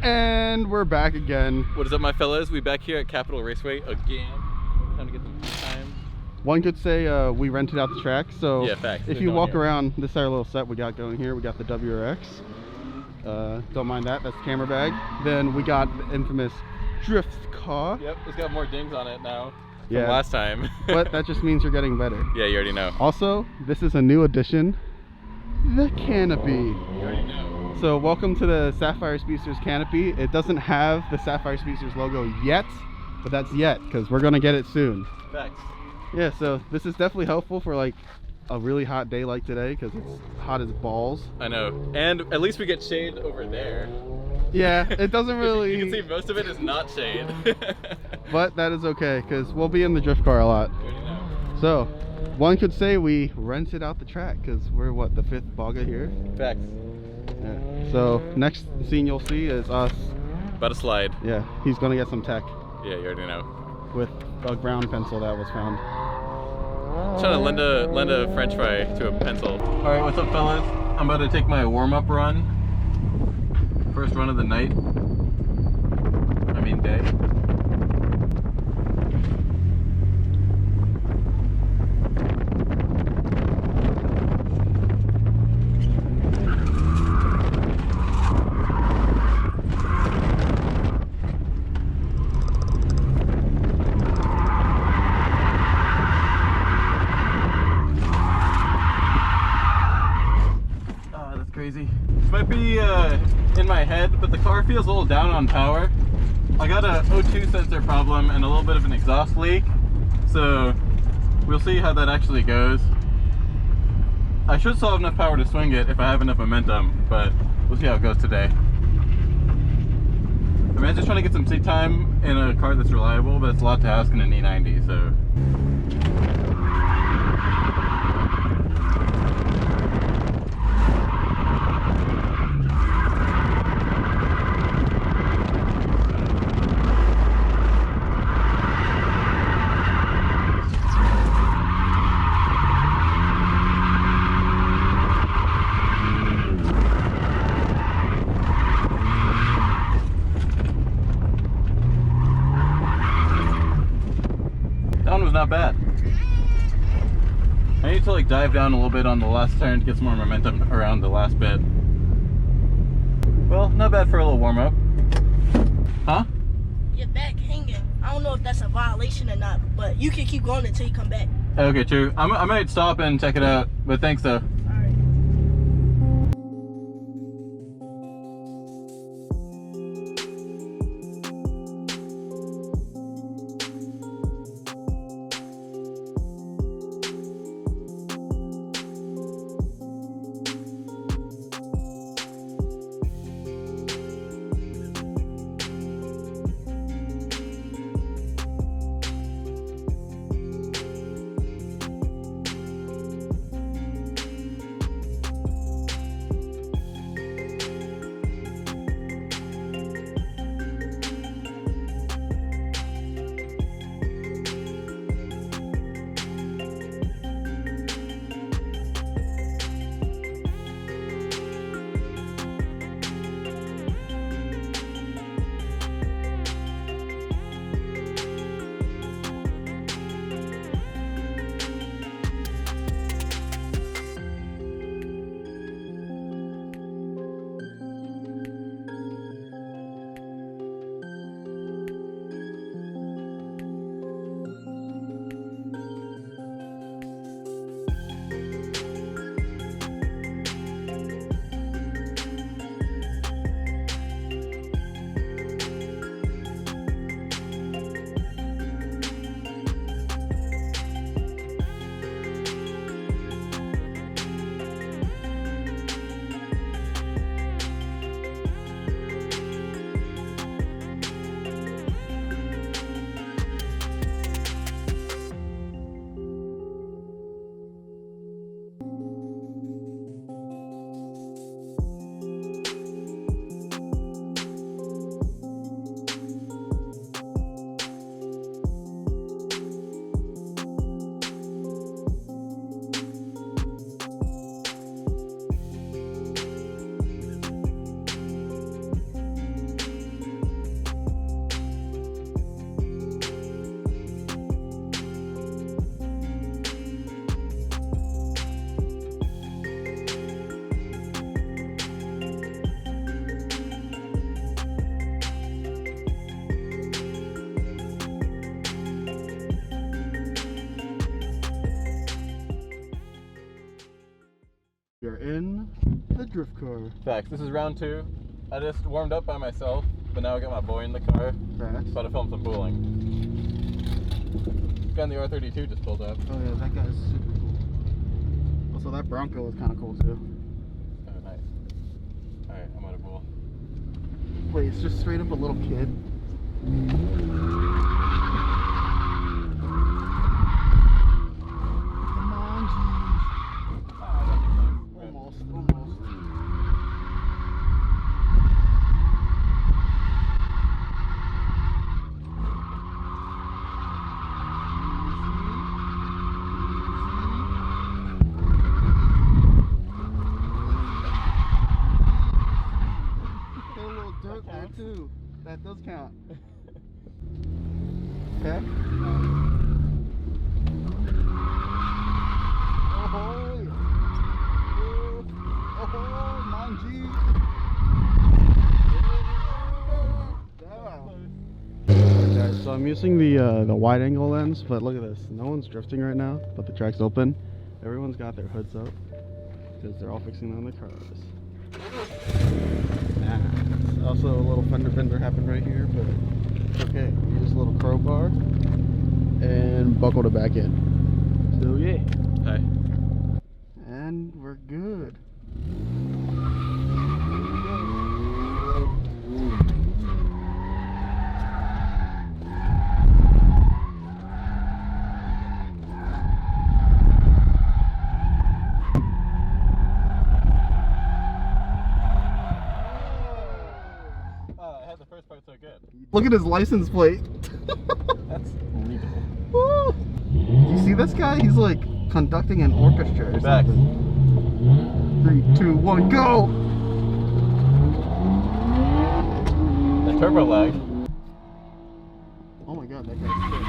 And we're back again. What is up, my fellas? We back here at Capitol Raceway again. Time to get some time. One could say we rented out the track, so yeah, facts. if you walk around, this is our little set we got going here. We got the WRX. Don't mind that, that's the camera bag. Then we got the infamous drift car. Yep, it's got more dings on it now from Yeah. last time. But that just means you're getting better. Yeah, you already know. Also, this is a new addition, the canopy. You already know. So welcome to the Sapphire Speedsters canopy. It doesn't have the Sapphire Speedsters logo yet, but that's yet, because we're gonna get it soon. Facts. Yeah, so this is definitely helpful for like a really hot day like today, because it's hot as balls. I know. And at least we get shade over there. Yeah, it doesn't really... You can see most of it is not shade. But that is okay, because we'll be in the drift car a lot. You already know. So, one could say we rented out the track, because we're, what, the 5th Baga here? Facts. Yeah. So, next scene you'll see is us. About to slide. Yeah, he's going to get some tech Yeah, you already know. with a ground pencil that was found. Trying to lend a french fry to a pencil. Alright, what's up, fellas? I'm about to take my warm-up run. First run of the night. I mean day. Crazy. This might be in my head, but the car feels a little down on power. I got a O2 sensor problem and a little bit of an exhaust leak, so we'll see how that actually goes. I should still have enough power to swing it if I have enough momentum, but we'll see how it goes today. I mean, I'm just trying to get some seat time in a car that's reliable, but it's a lot to ask in an E90, so. Not bad. I need to like dive down a little bit on the last turn to get some more momentum around the last bit. Well, not bad for a little warm-up. Huh? Your back hanging. I don't know if that's a violation or not, but you can keep going until you come back. Okay, true. I might stop and check it out, but thanks though. drift car. Facts. This is round 2. I just warmed up by myself, but now I got my boy in the car. Facts. About to film some pooling. This guy in the R32 just pulled up. Oh yeah, that guy's super cool. Also, that Bronco was kind of cool too. Oh, nice. Alright, I'm out of pool. Wait, it's just straight up a little kid. Come on, jeez. Almost. Too. That does count. Okay. Oh, man, G. Alright guys, so I'm using the wide angle lens, but look at this. No one's drifting right now, but the track's open. Everyone's got their hoods up because they're all fixing on the cars. Also, a little fender bender happened right here, but it's okay. Use a little crowbar and buckled it back in. So yeah. Hi. And we're good. Look at his license plate. That's illegal. You see this guy? He's like conducting an orchestra or Back. something. 3, 2, 1, go! The turbo lag. Oh my god, that guy's sick.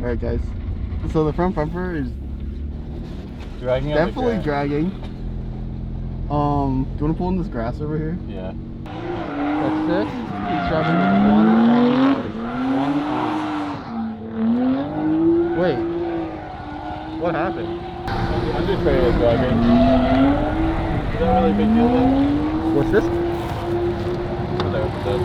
Alright guys, so the front bumper is Dragging definitely dragging. Do you want to pull in this grass over here? Yeah. That's it. He's driving with one arm. Wait. What happened? Undercarriage is dragging. Is that really a big deal though? What's this? Whatever it does.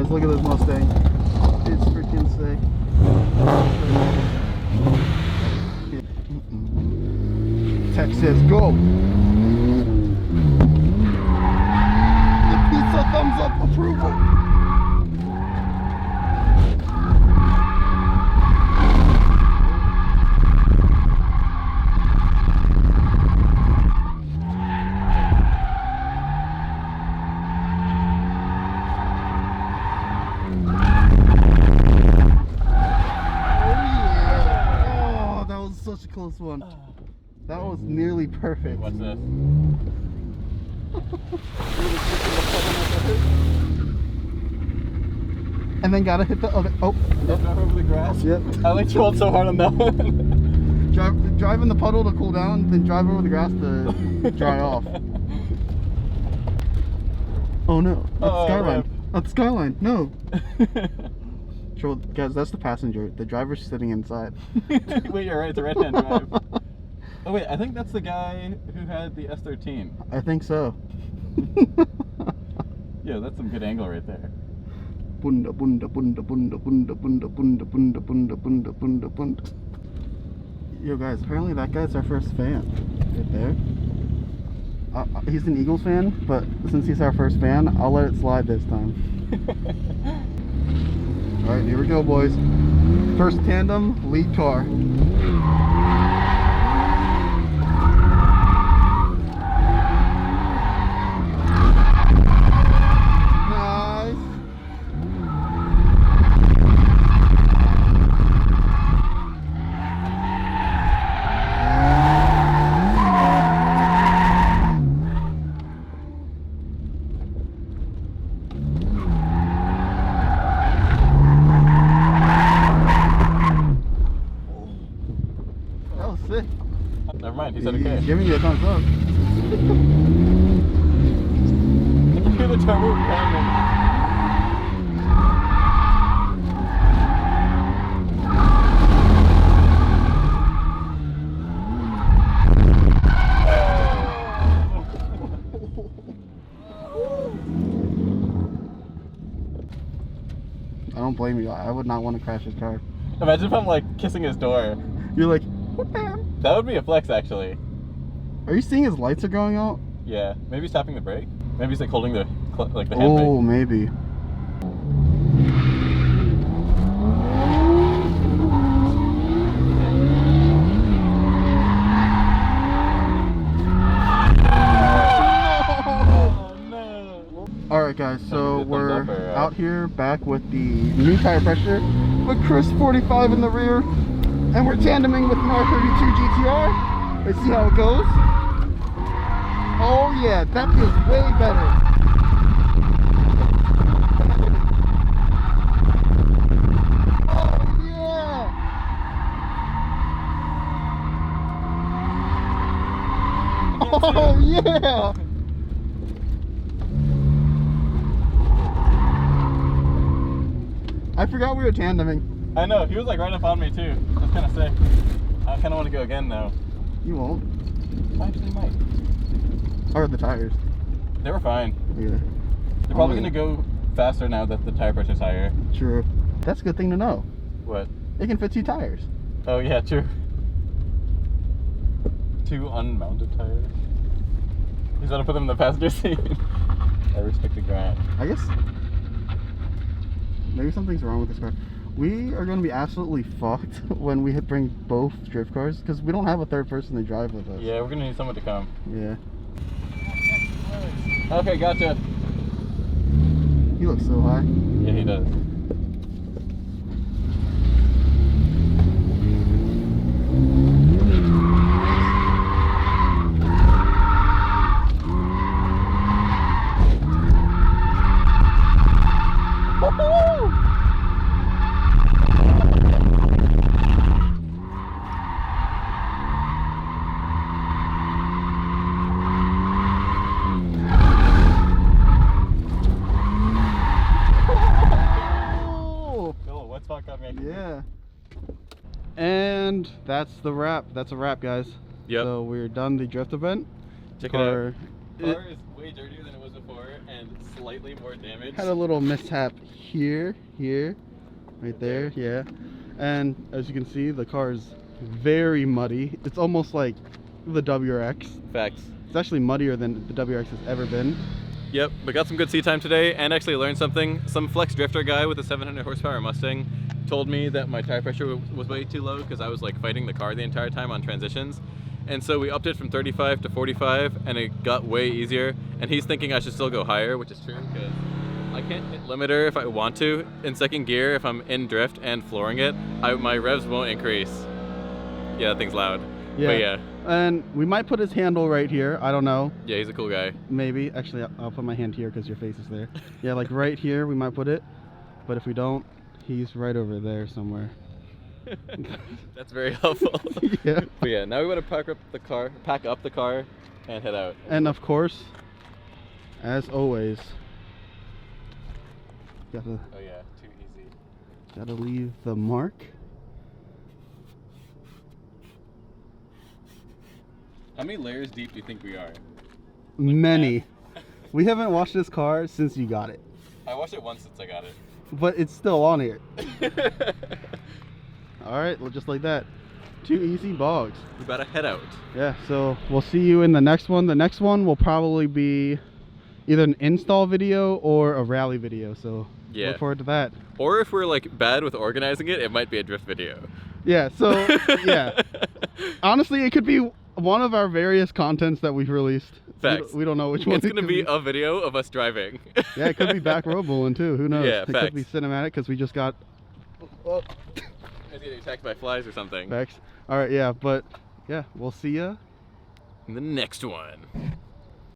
look at this Mustang. It's freaking sick. Tech says go. The pizza thumbs up approval. Such a close one. That was nearly perfect. What's this? And then gotta hit the other. Oh, Drive over the grass. Yep. I like rolled so hard on that one. Drive in the puddle to cool down, then drive over the grass to dry off. Oh no, that's Oh, Skyline. rip. That's Skyline. No. Guys, that's the passenger. The driver's sitting inside. Wait, you're right. It's a right-hand drive. Oh wait, I think that's the guy who had the S13. I think so. Yeah, that's some good angle right there. Bunda bunda bunda bunda bunda bunda bunda bunda bunda bunda bunda bunda. Yo guys, apparently that guy's our first fan. Right there. He's an Eagles fan, but since he's our first fan, I'll let it slide this time. Alright, here we go, boys. First tandem, lead car. Nice. Sick. Never mind, he said okay. He's giving you a thumbs up. I can hear the turbo pounding. I don't blame you. I would not want to crash his car. Imagine if I'm like kissing his door. You're like, That would be a flex, actually. are you seeing his lights are going out? Yeah, maybe he's tapping the brake. Maybe he's like holding the handbrake. Oh, maybe. Oh no! Alright guys, so Thumbs we're up or, out here back with the new tire pressure with Chris 45 in the rear, and we're tandeming with an R32 GTR. Let's see how it goes. Oh yeah, that feels way better. Oh yeah! Oh yeah! I forgot we were tandeming. I know, he was like right up on me too. That's kind of sick. I kind of want to go again though. You won't. I actually might. Or the tires. They were fine. Yeah. They're probably going to go faster now that the tire pressure's higher. True. That's a good thing to know. What? It can fit 2 tires. Oh yeah, true. 2 unmounted tires. He's gonna put them in the passenger seat. I respect the grind. I guess maybe something's wrong with this car. We are going to be absolutely fucked when we bring both drift cars because we don't have a third person to drive with us. Yeah, we're gonna need someone to come. Yeah. Okay, gotcha. He looks so high. Yeah, he does. Yeah. And that's the wrap. That's a wrap, guys. Yep. So we're done the drift event. Check it out. The car is way dirtier than it was before and slightly more damage. Had a little mishap here, right there, yeah. And as you can see, the car is very muddy. It's almost like the WRX. Facts. It's actually muddier than the WRX has ever been. Yep, we got some good seat time today and actually learned something. Some flex drifter guy with a 700 horsepower Mustang told me that my tire pressure was way too low because I was like fighting the car the entire time on transitions. And so we upped it from 35 to 45 and it got way easier. And he's thinking I should still go higher, which is true because I can't hit limiter if I want to. In second gear, if I'm in drift and flooring it, my revs won't increase. Yeah, that thing's loud. Yeah. But yeah. And we might put his handle right here. I don't know. Yeah, he's a cool guy. Maybe. Actually, I'll put my hand here because your face is there. Yeah, like right here we might put it. But if we don't, he's right over there somewhere. That's very helpful. Yeah. But yeah, now we want to pack up the car and head out. And of course, as always, gotta Oh yeah, too easy. gotta leave the mark. How many layers deep do you think we are? Many. We haven't washed this car since you got it. I washed it once since I got it. But it's still on here. Alright, well, just like that. 2 easy bogs. We better head out. Yeah, so we'll see you in the next one. The next one will probably be either an install video or a rally video. So Yeah. look forward to that. Or if we're like bad with organizing it, it might be a drift video. Yeah, so yeah. Honestly, it could be one of our various contents that we've released. Facts. We don't know which one. It's gonna be a video of us driving. Yeah, it could be back road bowling too. Who knows? Yeah, it facts. could be cinematic because we just got. Oh. It's getting attacked by flies or something. Facts. All right, yeah, but yeah, we'll see ya In the next one.